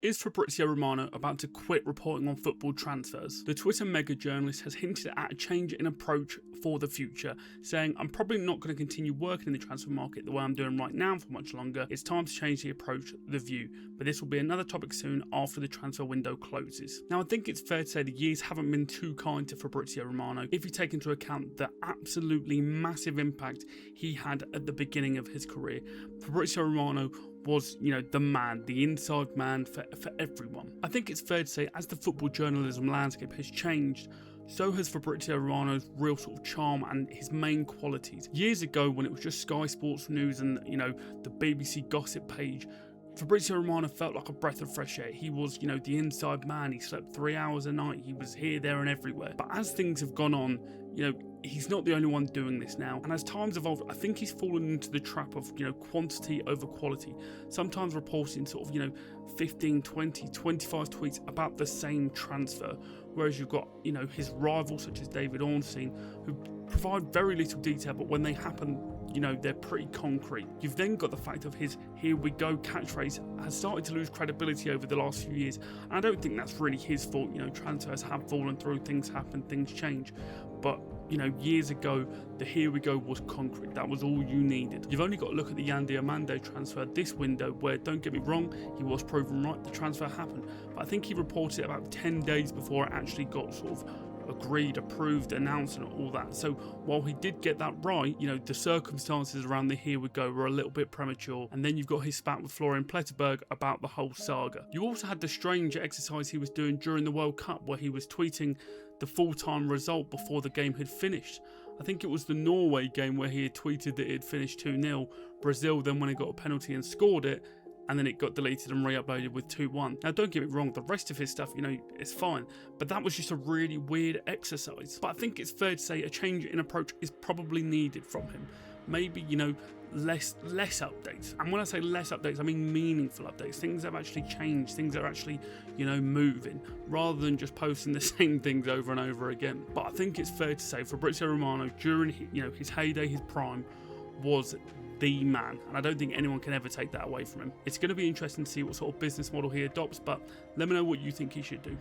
Is Fabrizio Romano about to quit reporting on football transfers? The Twitter mega journalist has hinted at a change in approach for the future, saying, "I'm probably not going to continue working in the transfer market the way I'm doing right now for much longer. It's time to change the approach, the view. But this will be another topic soon after the transfer window closes." Now, I think it's fair to say the years haven't been too kind to Fabrizio Romano if you take into account the absolutely massive impact he had at the beginning of his career. Fabrizio Romano was, the man, the inside man for everyone. I think it's fair to say as the football journalism landscape has changed, so has Fabrizio Romano's real sort of charm and his main qualities. Years ago, when it was just Sky Sports News and, the BBC gossip page, Fabrizio Romano felt like a breath of fresh air. He was, the inside man. He slept 3 hours a night. He was here, there, and everywhere. But as things have gone on, he's not the only one doing this now. And as times evolve, I think he's fallen into the trap of, quantity over quality. Sometimes reporting sort of, 15, 20, 25 tweets about the same transfer. Whereas you've got, his rivals such as David Ornstein, who provide very little detail, but when they happen, they're pretty concrete. You've then got the fact of his "here we go" catchphrase has started to lose credibility over the last few years. And I don't think that's really his fault. Transfers have fallen through, things happen, things change. But, years ago, the "here we go" was concrete. That was all you needed. You've only got to look at the Yandy Amande transfer this window, where, don't get me wrong, he was proven right, the transfer happened. But I think he reported it about 10 days before it actually got sort of agreed, approved, announced, and all that. So while he did get that right, the circumstances around the "here we go" were a little bit premature. And then you've got his spat with Florian Pletterberg about the whole saga. You also had the strange exercise he was doing during the World Cup, where he was tweeting the full-time result before the game had finished. I think it was the Norway game where he had tweeted that it had finished 2-0. Brazil then went and got a penalty and scored it, and then it got deleted and re-uploaded with 2-1. Now, don't get me wrong, the rest of his stuff, it's fine, but that was just a really weird exercise. But I think it's fair to say a change in approach is probably needed from him. Maybe, less updates. And when I say less updates, I mean meaningful updates. Things that have actually changed, things that are actually, moving, rather than just posting the same things over and over again. But I think it's fair to say Fabrizio Romano, during, his heyday, his prime, was the man, and I don't think anyone can ever take that away from him. It's going to be interesting to see what sort of business model he adopts, but let me know what you think he should do.